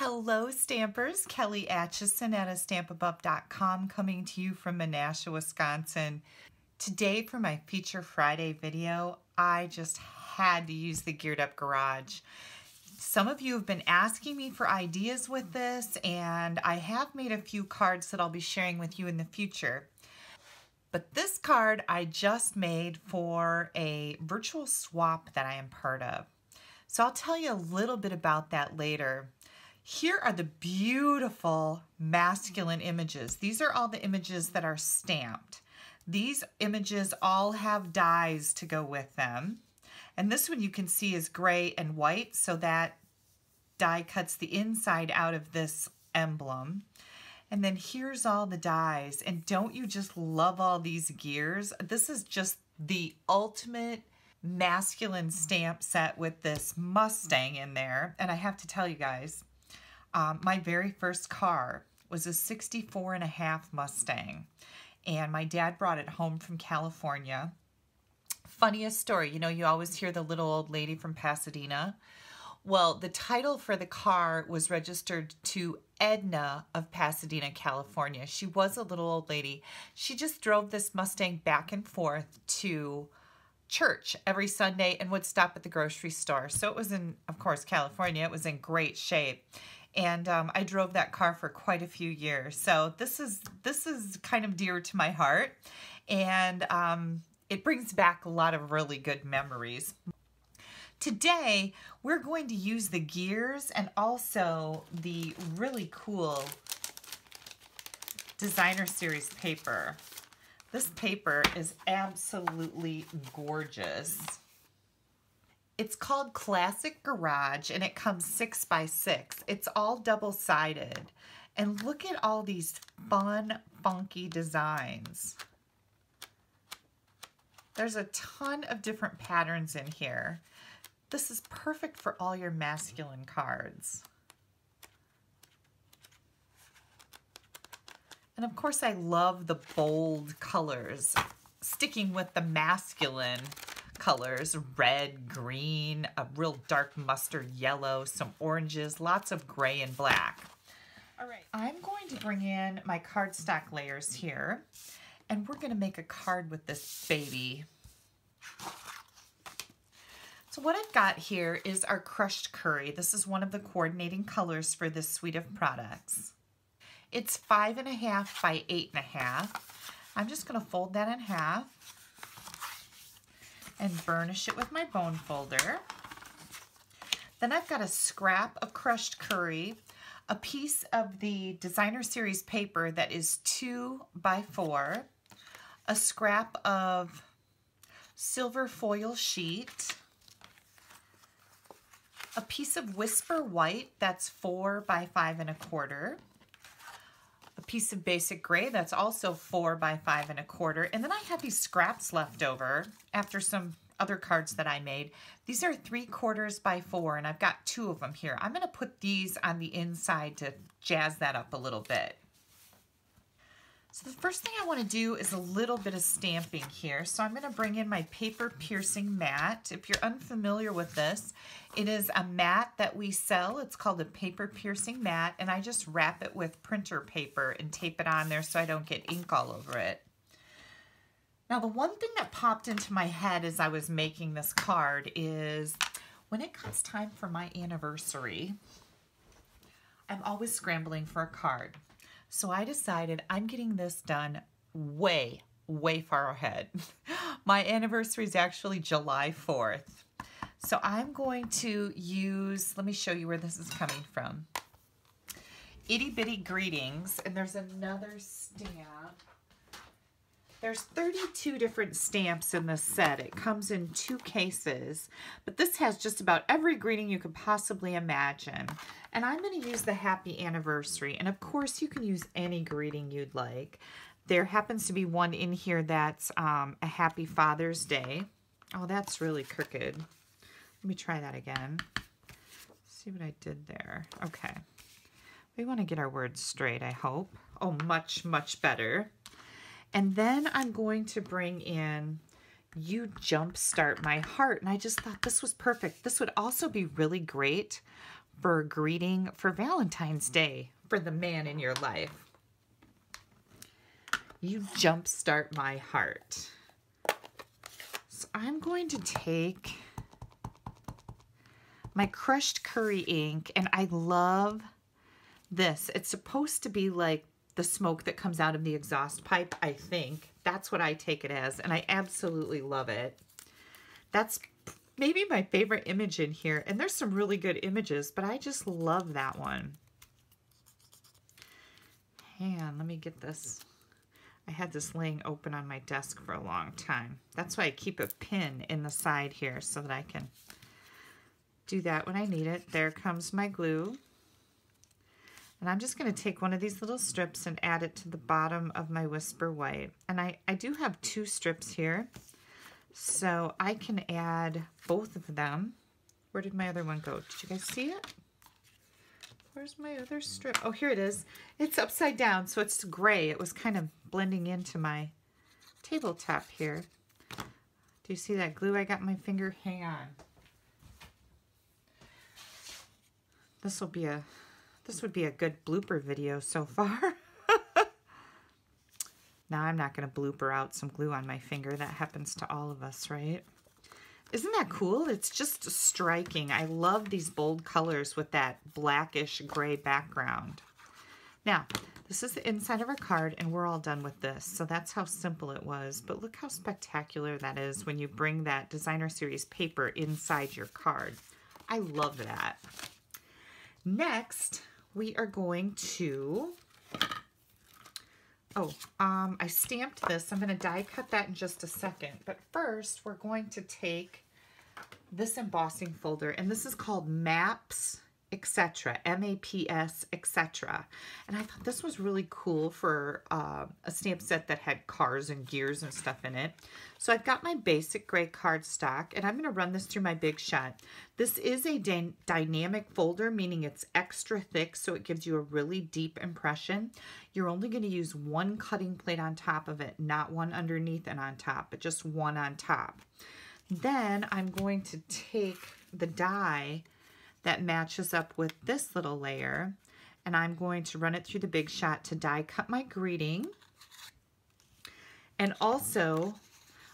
Hello Stampers, Kelly Acheson at stampabup.com coming to you from Menasha, Wisconsin. Today for my Feature Friday video, I just had to use the Geared Up Garage. Some of you have been asking me for ideas with this, and I have made a few cards that I'll be sharing with you in the future. But this card I just made for a virtual swap that I am part of. So I'll tell you a little bit about that later. Here are the beautiful masculine images. These are all the images that are stamped. These images all have dies to go with them. And this one you can see is gray and white, so that die cuts the inside out of this emblem. And then here's all the dies. And don't you just love all these gears? This is just the ultimate masculine stamp set with this Mustang in there. And I have to tell you guys, my very first car was a 64.5 Mustang, and my dad brought it home from California. Funniest story, you know, you always hear the little old lady from Pasadena. Well, the title for the car was registered to Edna of Pasadena, California. She was a little old lady. She just drove this Mustang back and forth to church every Sunday and would stop at the grocery store. So it was in, of course, California. It was in great shape. And I drove that car for quite a few years. So this is kind of dear to my heart. And it brings back a lot of really good memories. Today, we're going to use the gears and also the really cool designer series paper. This paper is absolutely gorgeous. It's called Classic Garage, and it comes 6 by 6. It's all double-sided. And look at all these fun, funky designs. There's a ton of different patterns in here. This is perfect for all your masculine cards. And of course, I love the bold colors, sticking with the masculine colors, red, green, a real dark mustard yellow, some oranges, lots of gray and black. All right, I'm going to bring in my cardstock layers here, and we're going to make a card with this baby. So what I've got here is our crushed curry. This is one of the coordinating colors for this suite of products. It's 5.5 by 8.5. I'm just going to fold that in half and burnish it with my bone folder. Then I've got a scrap of crushed curry, a piece of the designer series paper that is 2 by 4, a scrap of silver foil sheet, a piece of Whisper White that's 4 by 5.25, a piece of basic gray that's also 4 by 5.25, and then I have these scraps left over after some other cards that I made. These are 3/4 by 4, and I've got 2 of them here. I'm going to put these on the inside to jazz that up a little bit. So the first thing I want to do is a little bit of stamping here. So I'm going to bring in my paper piercing mat. If you're unfamiliar with this, it is a mat that we sell. It's called a paper piercing mat, and I just wrap it with printer paper and tape it on there so I don't get ink all over it. Now, the one thing that popped into my head as I was making this card is when it comes time for my anniversary, I'm always scrambling for a card. So I decided I'm getting this done way, way far ahead. My anniversary is actually July 4th. So I'm going to use, let me show you where this is coming from. Itty Bitty Greetings, and there's another stamp. There's 32 different stamps in this set. It comes in 2 cases, but this has just about every greeting you could possibly imagine. And I'm going to use the Happy Anniversary, and of course you can use any greeting you'd like. There happens to be one in here that's a Happy Father's Day. Oh, that's really crooked. Let me try that again. See what I did there. Okay. We want to get our words straight, I hope. Oh, much, much better. And then I'm going to bring in You Jumpstart My Heart. And I just thought this was perfect. This would also be really great for a greeting for Valentine's Day for the man in your life. You jumpstart my heart. So I'm going to take my crushed curry ink, and I love this. It's supposed to be like the smoke that comes out of the exhaust pipe, I think. That's what I take it as, and I absolutely love it. That's maybe my favorite image in here, and there's some really good images, but I just love that one. Hang on, let me get this. I had this laying open on my desk for a long time. That's why I keep a pin in the side here so that I can do that when I need it. There comes my glue. And I'm just going to take one of these little strips and add it to the bottom of my Whisper White. And I do have 2 strips here, so I can add both of them. Where did my other one go? Did you guys see it? Where's my other strip? Oh, here it is. It's upside down, so it's gray. It was kind of blending into my tabletop here. Do you see that glue I got in my finger? Hang on. This would be a good blooper video so far. Now I'm not going to blooper out some glue on my finger. That happens to all of us, right? Isn't that cool? It's just striking. I love these bold colors with that blackish gray background. Now, this is the inside of our card, and we're all done with this. So that's how simple it was. But look how spectacular that is when you bring that Designer Series paper inside your card. I love that. Next, we are going to, I stamped this. I'm going to die cut that in just a second. But first, we're going to take this embossing folder, and this is called Maps, etc. M-A-P-S, etc. And I thought this was really cool for a stamp set that had cars and gears and stuff in it. So I've got my basic gray cardstock, and I'm going to run this through my Big Shot. This is a dynamic folder, meaning it's extra thick, so it gives you a really deep impression. You're only going to use 1 cutting plate on top of it, not one underneath and on top, but just 1 on top. Then I'm going to take the die that matches up with this little layer, and I'm going to run it through the Big Shot to die cut my greeting. And also,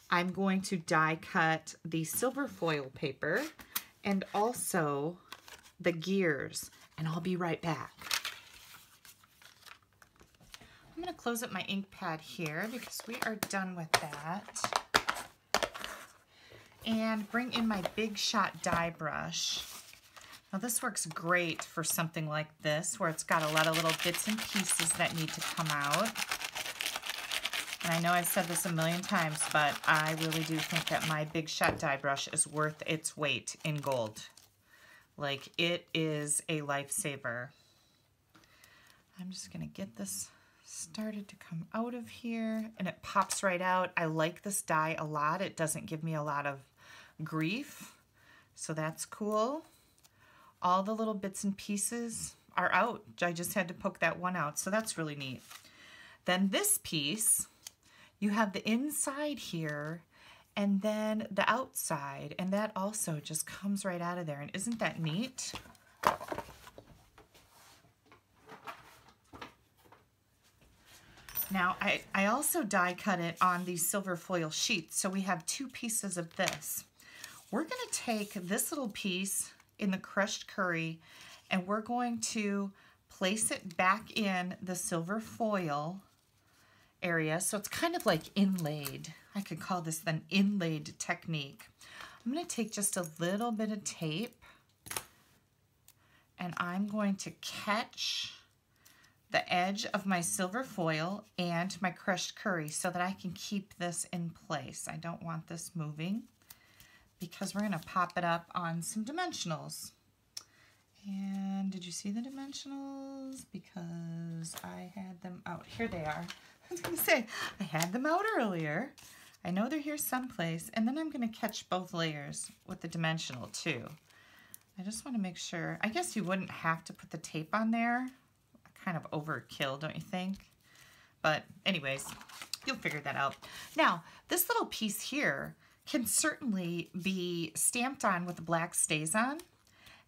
I'm going to die cut the silver foil paper and also the gears, and I'll be right back. I'm going to close up my ink pad here because we are done with that. And bring in my Big Shot die brush. Now this works great for something like this where it's got a lot of little bits and pieces that need to come out. And I know I've said this a million times, but I really do think that my Big Shot die brush is worth its weight in gold. Like, it is a lifesaver. I'm just going to get this started to come out of here, and it pops right out. I like this die a lot. It doesn't give me a lot of grief, so that's cool. All the little bits and pieces are out. I just had to poke that one out, so that's really neat. Then this piece, you have the inside here and then the outside, and that also just comes right out of there. And isn't that neat? Now, I also die cut it on these silver foil sheets, so we have 2 pieces of this. We're going to take this little piece in the crushed curry, and we're going to place it back in the silver foil area. So it's kind of like inlaid. I could call this an inlaid technique. I'm going to take just a little bit of tape, and I'm going to catch the edge of my silver foil and my crushed curry so that I can keep this in place. I don't want this moving because we're going to pop it up on some dimensionals. And did you see the dimensionals? Because I had them out. Here they are. I was going to say, I had them out earlier. I know they're here someplace. And then I'm going to catch both layers with the dimensional too. I just want to make sure. I guess you wouldn't have to put the tape on there. Kind of overkill, don't you think? But anyways, you'll figure that out. Now, this little piece here can certainly be stamped on with the black stays on,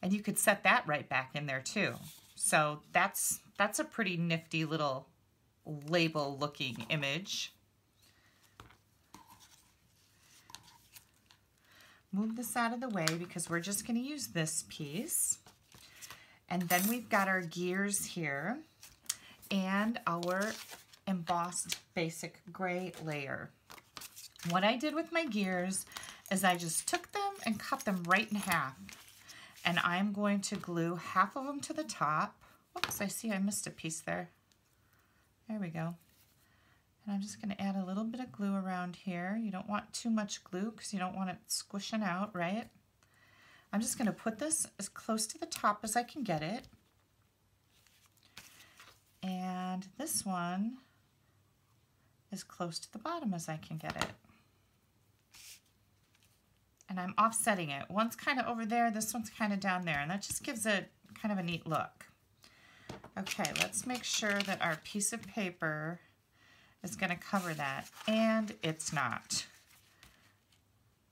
And you could set that right back in there too. So that's a pretty nifty little label looking image. Move this out of the way because we're just going to use this piece. And then we've got our gears here and our embossed basic gray layer. What I did with my gears is I just took them and cut them right in half. And I'm going to glue half of them to the top. Oops, I see I missed a piece there. There we go. And I'm just going to add a little bit of glue around here. You don't want too much glue because you don't want it squishing out, right? I'm just going to put this as close to the top as I can get it. And this one as close to the bottom as I can get it. And I'm offsetting it. One's kind of over there, this one's kind of down there, and that just gives it kind of a neat look. Okay, let's make sure that our piece of paper is going to cover that, and it's not.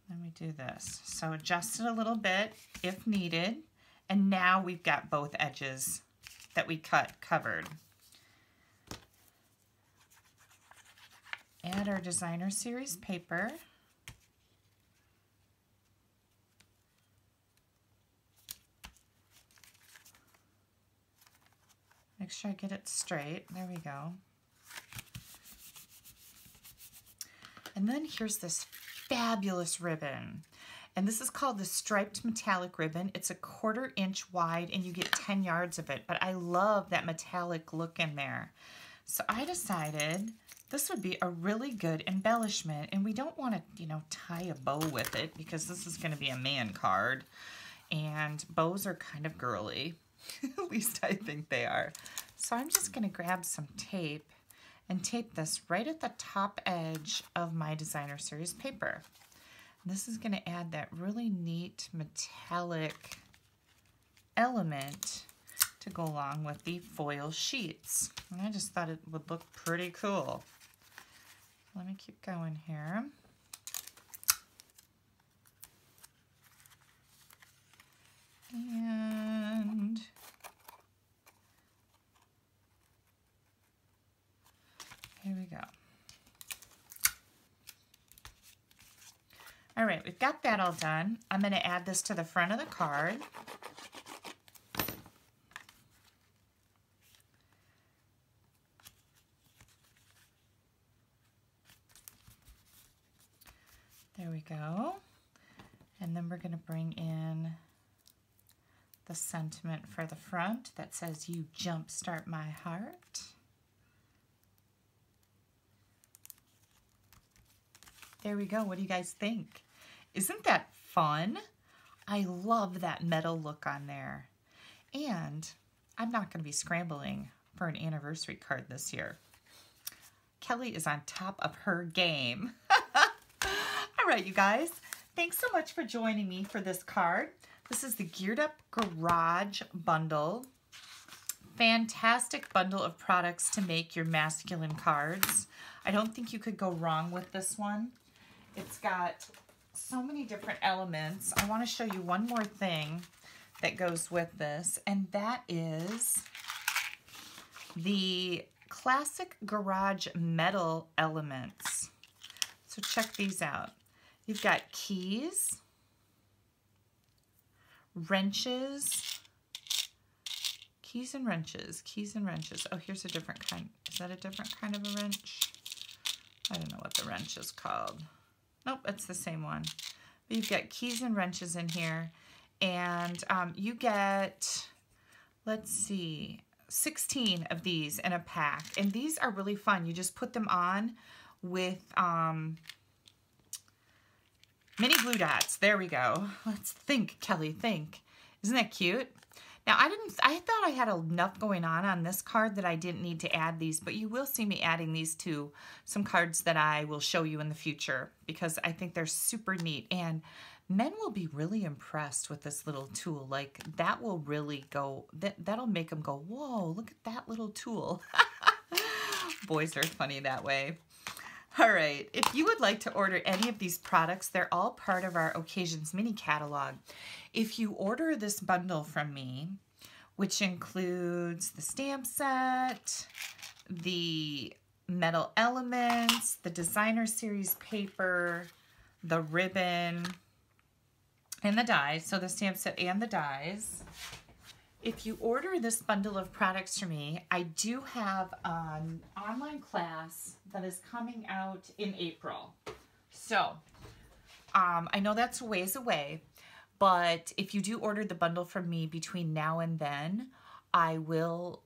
Let me do this. So adjust it a little bit if needed, and now we've got both edges that we cut covered. Add our designer series paper. Make sure I get it straight. There we go. And then here's this fabulous ribbon. And this is called the striped metallic ribbon. It's a 1/4 inch wide and you get 10 yards of it. But I love that metallic look in there. So I decided this would be a really good embellishment. And we don't want to, you know, tie a bow with it because this is going to be a man card. And bows are kind of girly. At least I think they are. So I'm just going to grab some tape and tape this right at the top edge of my designer series paper. And this is going to add that really neat metallic element to go along with the foil sheets. And I just thought it would look pretty cool. Let me keep going here. And here we go. All right, we've got that all done. I'm going to add this to the front of the card. There we go. And then we're going to bring in the sentiment for the front that says, "You jumpstart my heart." There we go. What do you guys think? Isn't that fun? I love that metal look on there. And I'm not going to be scrambling for an anniversary card this year. Kelly is on top of her game. All right, you guys. Thanks so much for joining me for this card. This is the Geared Up Garage bundle. Fantastic bundle of products to make your masculine cards. I don't think you could go wrong with this one. It's got so many different elements. I want to show you one more thing that goes with this, and that is the classic garage metal elements. So check these out. You've got keys, wrenches, keys and wrenches, keys and wrenches. Oh, here's a different kind. Is that a different kind of a wrench? I don't know what the wrench is called. Nope, it's the same one. But you've got keys and wrenches in here, and you get, let's see, 16 of these in a pack, and these are really fun. You just put them on with mini glue dots. There we go. Let's think, Kelly, think. Isn't that cute? Now, I thought I had enough going on this card that I didn't need to add these, but you will see me adding these to some cards that I will show you in the future because I think they're super neat. And men will be really impressed with this little tool. Like, that will really go, that'll make them go, whoa, look at that little tool. Boys are funny that way. All right, if you would like to order any of these products, they're all part of our Occasions mini catalog. If you order this bundle from me, which includes the stamp set, the metal elements, the designer series paper, the ribbon, and the dies, so the stamp set and the dies. If you order this bundle of products from me, I do have an online class that is coming out in April. So, I know that's a ways away, but if you do order the bundle from me between now and then, I will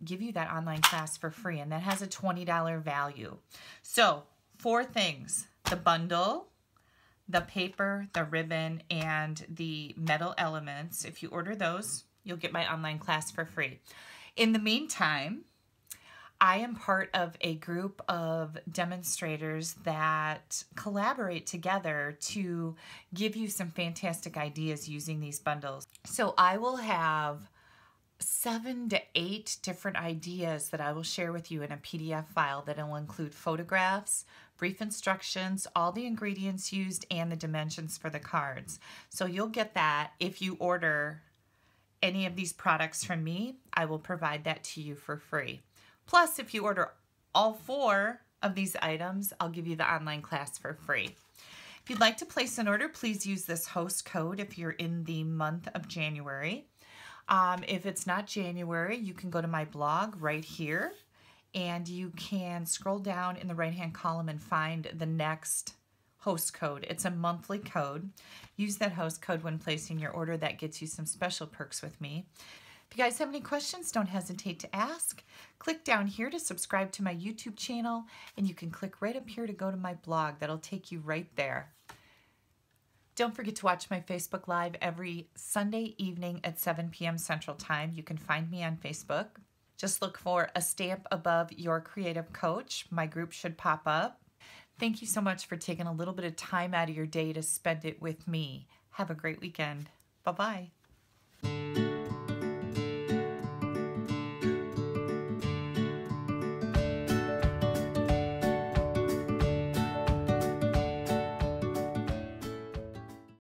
give you that online class for free, and that has a $20 value. So, 4 things: the bundle, the paper, the ribbon, and the metal elements. If you order those, you'll get my online class for free. In the meantime, I am part of a group of demonstrators that collaborate together to give you some fantastic ideas using these bundles. So I will have 7 to 8 different ideas that I will share with you in a PDF file that will include photographs, brief instructions, all the ingredients used, and the dimensions for the cards. So you'll get that if you order any of these products from me. I will provide that to you for free. Plus, if you order all 4 of these items, I'll give you the online class for free. If you'd like to place an order, please use this host code if you're in the month of January. If it's not January, you can go to my blog right here, and you can scroll down in the right-hand column and find the next host code. It's a monthly code. Use that host code when placing your order. That gets you some special perks with me. If you guys have any questions, don't hesitate to ask. Click down here to subscribe to my YouTube channel, and you can click right up here to go to my blog. That'll take you right there. Don't forget to watch my Facebook Live every Sunday evening at 7 p.m. Central Time. You can find me on Facebook. Just look for A Stamp Above Your Creative Coach. My group should pop up. Thank you so much for taking a little bit of time out of your day to spend it with me. Have a great weekend. Bye-bye.